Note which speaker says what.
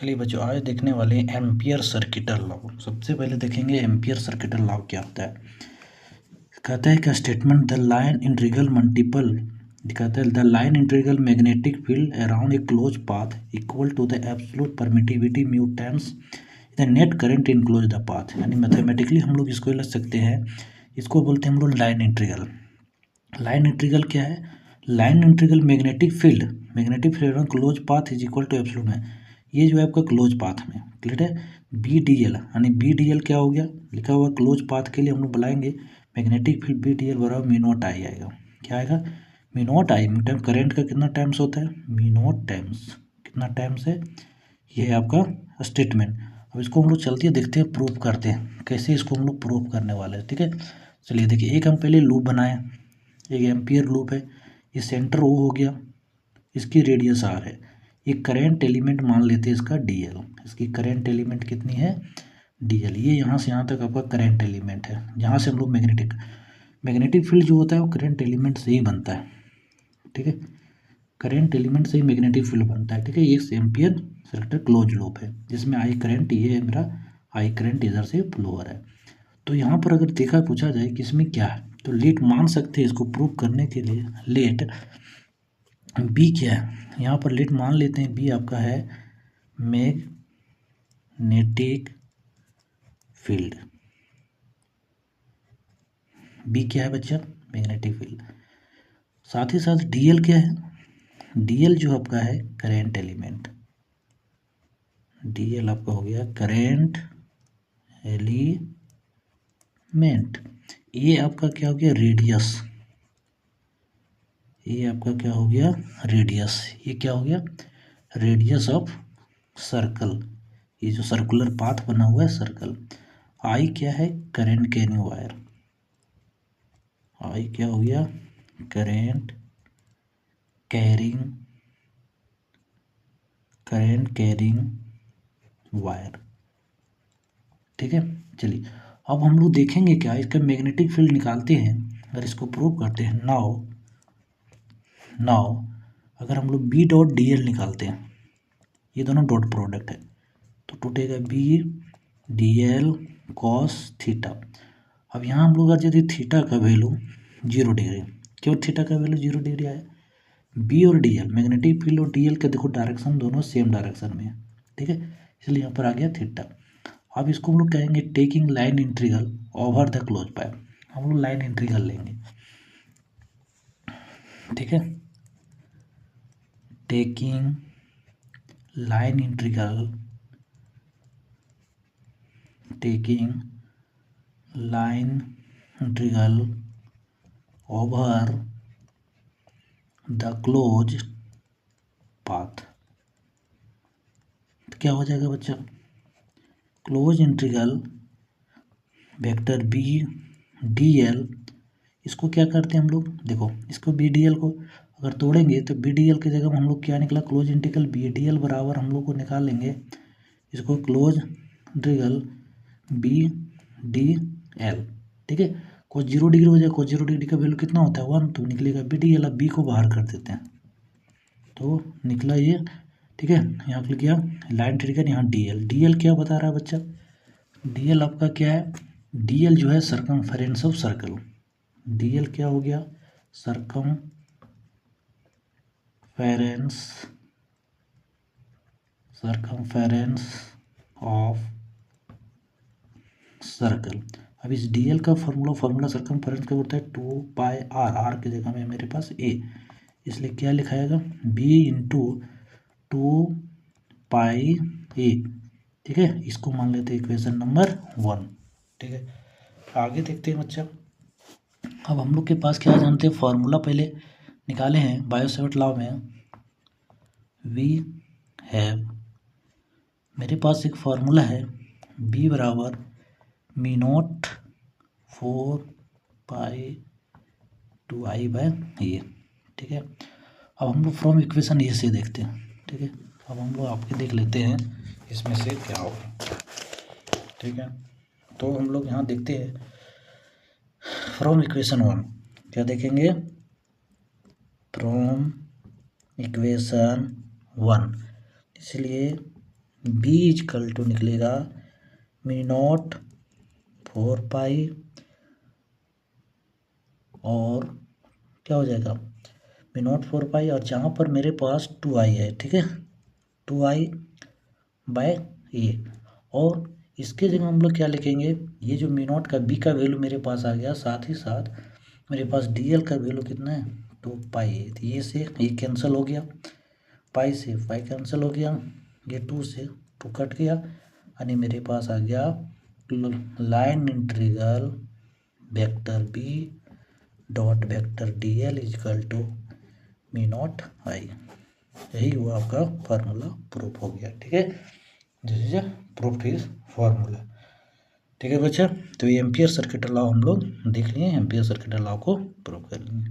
Speaker 1: चलिए बच्चों, आज देखने वाले एम्पियर सर्किटल लॉ। सबसे पहले देखेंगे एम्पियर सर्किटल लॉ क्या होता है। कहता है कि statement the line integral multiple, कहता है the line integral magnetic field around a close path equal to the absolute permittivity mu times the net current in close the path. यानी mathematically हम लोग इसको लिख सकते हैं, इसको बोलते हैं हम लोग लाइन इंटीग्रल। लाइन इंटीग्रल क्या है? Line integral magnetic field around close path is equal to absolute में, ये जो है आपका क्लोज पाथ में क्लियर है। बी डी एल, यानी बी डी एल क्या हो गया, लिखा हुआ क्लोज पाथ के लिए हम लोग बुलाएंगे magnetic field B D L बराबर म्यू नॉट आई आएगा। क्या आएगा? Mu naught I. Time current का कितना टाइम्स होता है? Mu naught times. कितना टाइम्स है? ये है आपका स्टेटमेंट। अब इसको हम लोग चलते हैं, देखते हैं, प्रूफ करते हैं कैसे इसको हम लोग प्रूफ करने वाले हैं। ठीक है, चलिए देखिए, एक हम पहले लूप बनाए, एक एम्पियर लूप है, ये सेंटर ओ हो गया, इसकी रेडियस आर है, ये करंट एलिमेंट मान लेते हैं इसका डी एल। इसकी करंट एलिमेंट कितनी है? D L. ये यहाँ से यहाँ तक आपका करंट एलिमेंट है, जहाँ से हम लोग मैग्नेटिक फील्ड जो होता है वो करंट एलिमेंट से ही बनता है। ठीक है, करंट एलिमेंट से ही मैग्नेटिक फील्ड बनता है। ठीक है, ये एम्पियर सर्किटल क्लोज लूप है जिसमें आई करंट, ये है मेरा आई करंट, इधर से फ्लो हो रहा है। तो यहाँ पर अगर पूछा जाए कि इसमें क्या है, तो लेट मान सकते हैं इसको प्रूव करने के लिए। लेट बी क्या है, यहाँ पर लेट मान लेते हैं बी आपका है मैग्नेटिक फील्ड। बी क्या है बच्चा? Magnetic field. साथ ही साथ डी एल क्या है? डी एल जो आपका है करेंट एलिमेंट। डी एल आपका हो गया करेंट एलिमेंट। ये आपका क्या हो गया? रेडियस। ये आपका क्या हो गया? रेडियस। ये क्या हो गया? Radius of circle. ये जो सर्कुलर पाथ बना हुआ है सर्कल। आई क्या है? Current carrying wire. आई क्या हो गया? Current carrying wire. ठीक है, चलिए अब हम लोग देखेंगे क्या, इसका मैग्नेटिक फील्ड निकालते हैं। अगर इसको प्रूव करते हैं, नाउ अगर हम लोग बी डॉट डी एल निकालते हैं, ये दोनों डॉट प्रोडक्ट है, तो टूटेगा B D L cos theta. अब यहाँ हम लोग अगर यदि थीटा का वैल्यू 0 डिग्री, क्यों थीटा का वैल्यू 0 डिग्री आया? बी और डी एल, मैग्नेटिक फील्ड और डी एल का देखो डायरेक्शन दोनों सेम डायरेक्शन में है। ठीक है, इसलिए यहाँ पर आ गया थीटा। अब इसको हम लोग कहेंगे taking line integral over the close pipe. हम लोग लाइन इंटीग्रल लेंगे। ठीक है, taking line integral over the close path. तो क्या हो जाएगा बच्चा? Close integral vector B D L, इसको क्या करते हैं हम लोग, देखो इसको बी डी एल को अगर तोड़ेंगे तो बी डी एल की जगह हम लोग क्या निकला? Close integral B D L बराबर हम लोग को निकालेंगे इसको close integral B D L. ठीक है, कोस 0 डिग्री हो जाए, कोस 0 डिग्री का वैल्यू कितना होता है? 1, तो निकलेगा बी डी एल। अब बी को बाहर कर देते हैं तो निकला ये। ठीक है, यहाँ पर क्या लाइन इंटीग्रल, यहाँ डी एल। डी एल क्या बता रहा है बच्चा? डी एल आपका क्या है? डी एल जो है circumference of circle. D L क्या हो गया? Circumference of circle. अब इस डी एल का फॉर्मूला सरकमफेरेंस का होता है 2 पाई आर। आर की जगह में मेरे पास ए, इसलिए क्या लिखाएगा? बी इंटू 2 पाई ए। ठीक है, इसको मान लेते हैं इक्वेशन नंबर 1। ठीक है, आगे देखते हैं बच्चा। अब हम लोग के पास क्या जानते हैं, फॉर्मूला पहले निकाले हैं बायो सेवर्ट लॉ में। वी हैव, मेरे पास एक फॉर्मूला है बी बराबर me not 4 pi 2 I bye ए। ठीक है, अब हम लोग फ्रॉम इक्वेशन ए से देखते हैं। ठीक है, अब हम लोग आपके देख लेते हैं इसमें से क्या होगा। ठीक है, तो हम लोग यहाँ देखते हैं फ्रॉम इक्वेशन 1, क्या देखेंगे? फ्रॉम इक्वेशन 1, इसलिए बी इजकल टू निकलेगा मी नॉट 4 पाई और क्या हो जाएगा मी नॉट 4 पाई, और जहाँ पर मेरे पास 2i है, ठीक है, 2i/a। और इसके जगह हम लोग क्या लिखेंगे, ये जो मी नॉट का बी का वैल्यू मेरे पास आ गया, साथ ही साथ मेरे पास dl का वैल्यू कितना है 2 पाई है। तो ये से ये कैंसिल हो गया, पाई से पाई कैंसिल हो गया, ये 2 से 2 कट गया, यानी मेरे पास आ गया line integral vector B dot vector dl equal to mu naught I. यही हुआ आपका फार्मूला प्रूफ हो गया, ठीक है, this is a proof his formula. ठीक है बच्चा, तो ये एम्पियर सर्किट लॉ हम लोग देख लिए, एम्पियर सर्किट लॉ को प्रूव कर लिए।